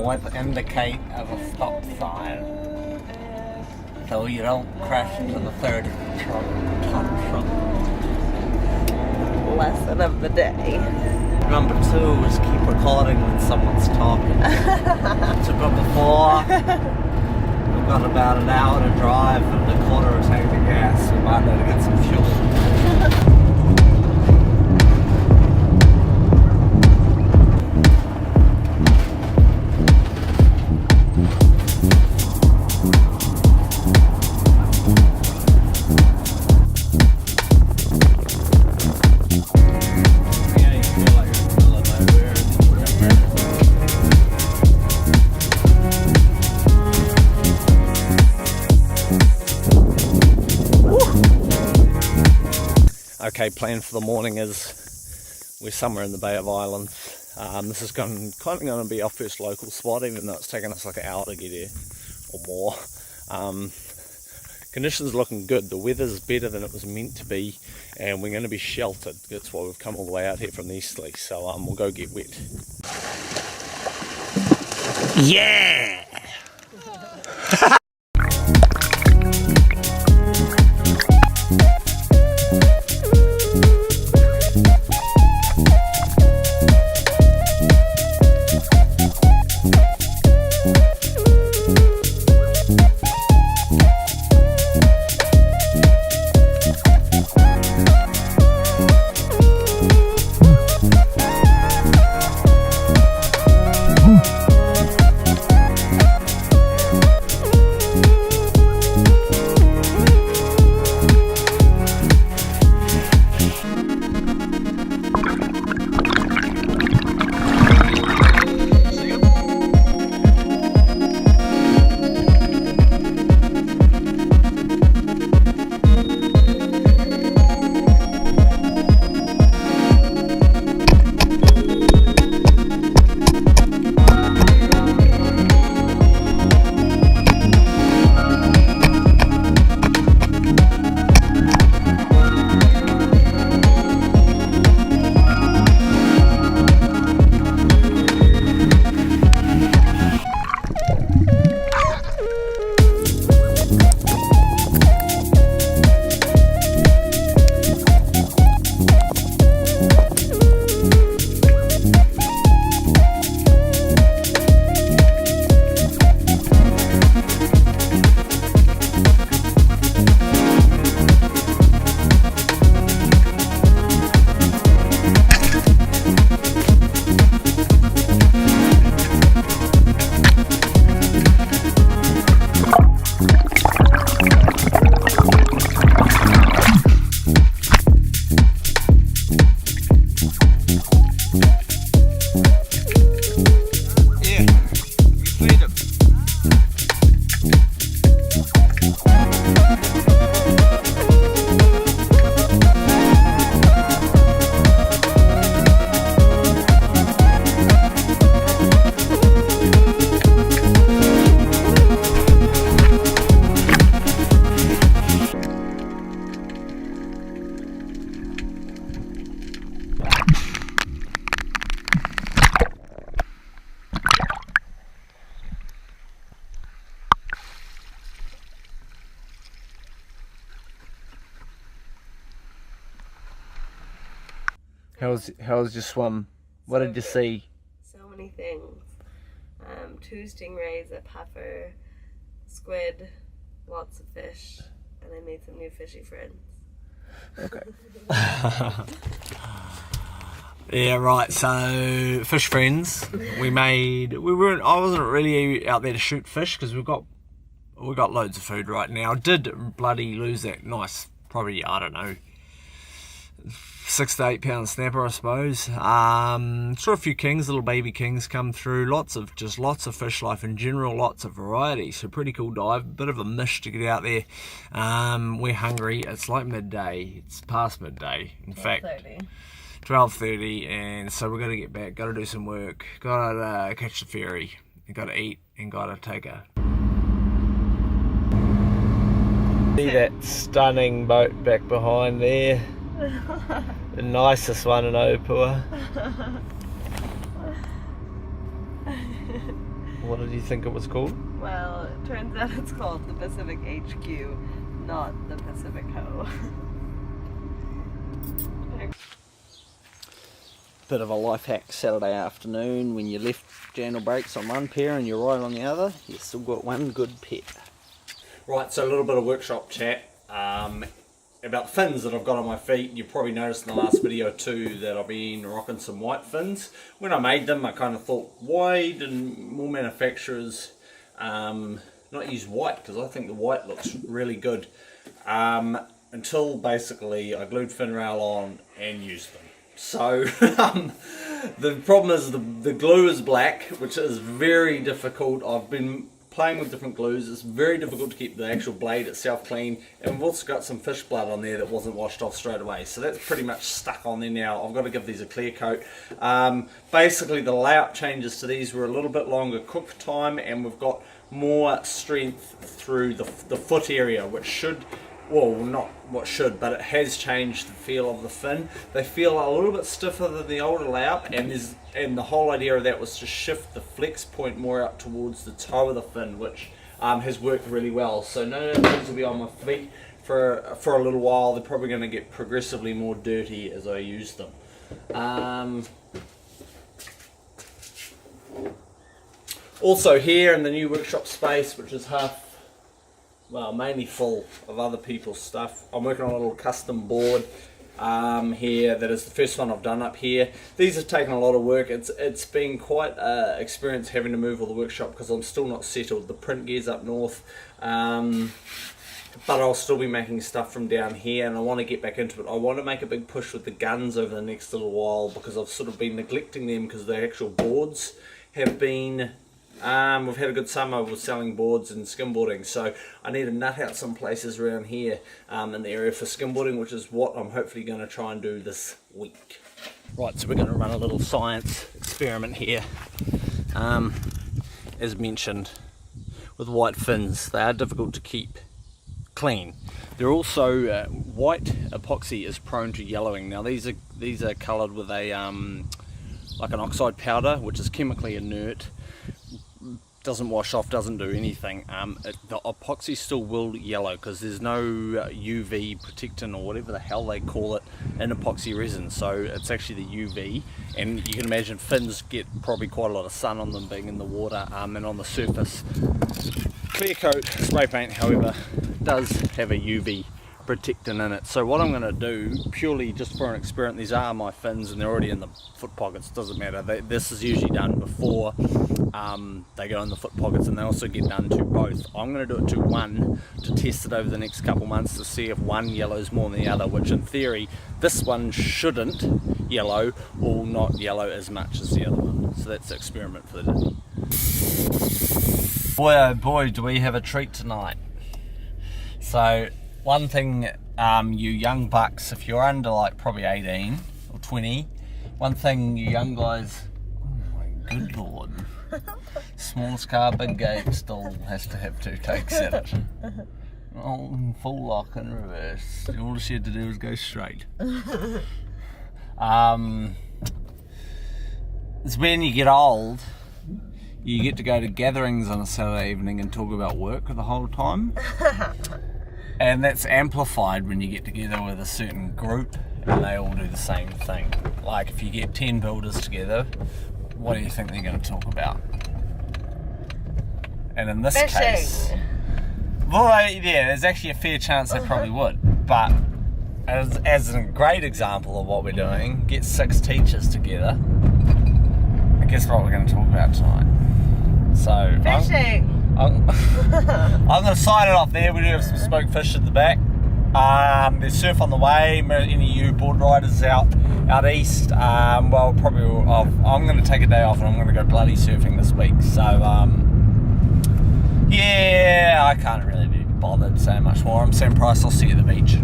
with indicate of a stop sign, so you don't crash into the third ton truck. Lesson of the day. Number 2 is keep recording when someone's talking. Took up before. We've got about an hour to drive and a quarter of a tank of gas. We might need to get some fuel. Okay, plan for the morning is we're somewhere in the Bay of Islands. This is kind of going to be our first local spot, even though it's taken us like an hour to get here or more. Conditions are looking good. The weather's better than it was meant to be, and we're going to be sheltered. That's why we've come all the way out here from the easterly. So we'll go get wet. Yeah! How was your swim? What did you see? So many things. 2 stingrays, a puffer, squid, lots of fish, and I made some new fishy friends. Okay. Yeah, right. So fish friends. I wasn't really out there to shoot fish because we got loads of food right now. I did bloody lose that nice, probably, I don't know, 6 to 8 pound snapper, I suppose. Saw a few kings, little baby kings come through. Lots of fish life in general, lots of variety. So pretty cool dive. Bit of a mish to get out there. We're hungry. It's like midday. It's past midday. In fact, 12:30, and so we're gonna get back. Got to do some work. Got to catch the ferry. Got to eat and got to take a. See that stunning boat back behind there. The nicest one in Opua. What did you think it was called? Well, it turns out it's called the Pacific HQ, not the Pacific Ho. Bit of a life hack Saturday afternoon. When you left channel brakes on one pair and you're right on the other, you've still got one good pet. Right, so a little bit of workshop chat about fins that I've got on my feet. You probably noticed in the last video too that I've been rocking some white fins. When I made them, I kind of thought, why didn't more manufacturers not use white? Because I think the white looks really good. Until basically I glued fin rail on and used them. So the problem is the glue is black, which is very difficult. I've been playing with different glues. It's very difficult to keep the actual blade itself clean, and we've also got some fish blood on there that wasn't washed off straight away, so that's pretty much stuck on there now. I've got to give these a clear coat. Basically the layout changes to these were a little bit longer cook time, and we've got more strength through the foot area, which should, well, not what should, but it has changed the feel of the fin. They feel a little bit stiffer than the older layout, and the whole idea of that was to shift the flex point more out towards the toe of the fin, which has worked really well. So no fins will be on my feet for a little while. They're probably going to get progressively more dirty as I use them. Also here in the new workshop space, which is mainly full of other people's stuff, I'm working on a little custom board here that is the first one I've done up here. These have taken a lot of work. It's been quite experience having to move all the workshop because I'm still not settled. The print gear's up north, but I'll still be making stuff from down here, and I want to get back into it. I want to make a big push with the guns over the next little while because I've sort of been neglecting them because the actual boards have been we've had a good summer with selling boards and skimboarding, so I need to nut out some places around here in the area for skimboarding, which is what I'm hopefully going to try and do this week. Right, so we're going to run a little science experiment here. As mentioned, with white fins, they are difficult to keep clean. They're also white epoxy is prone to yellowing. Now these are coloured with a like an oxide powder, which is chemically inert. Doesn't wash off, doesn't do anything. The epoxy still will yellow because there's no UV protectant or whatever the hell they call it in epoxy resin, so it's actually the UV, and you can imagine fins get probably quite a lot of sun on them being in the water and on the surface. Clear coat spray paint, however, does have a UV protectant in it. So what I'm going to do, purely just for an experiment, these are my fins and they're already in the foot pockets, doesn't matter. This is usually done before they go in the foot pockets, and they also get done to both. I'm going to do it to one to test it over the next couple months to see if one yellows more than the other, which in theory this one shouldn't yellow or not yellow as much as the other one. So that's the experiment for the day. Boy oh boy, do we have a treat tonight. So one thing, you young bucks, if you're under like probably 18 or 20, one thing you young guys, oh my good lord, smallest car, big gate still has to have 2 takes at it. Oh, full lock and reverse. All she had to do was go straight. It's when you get old, you get to go to gatherings on a Saturday evening and talk about work the whole time. And that's amplified when you get together with a certain group and they all do the same thing. Like if you get 10 builders together, what do you think they're going to talk about? And in this case, well, yeah, there's actually a fair chance they probably would. But as a great example of what we're doing, get 6 teachers together. And guess what we're going to talk about tonight? So Fishing! I'm going to sign it off there. We do have some smoked fish at the back. There's surf on the way. Any of you board riders out east, well, probably I'm going to take a day off and I'm going to go bloody surfing this week. So yeah, I can't really be bothered saying much more. I'm Sam Price. I'll see you at the beach.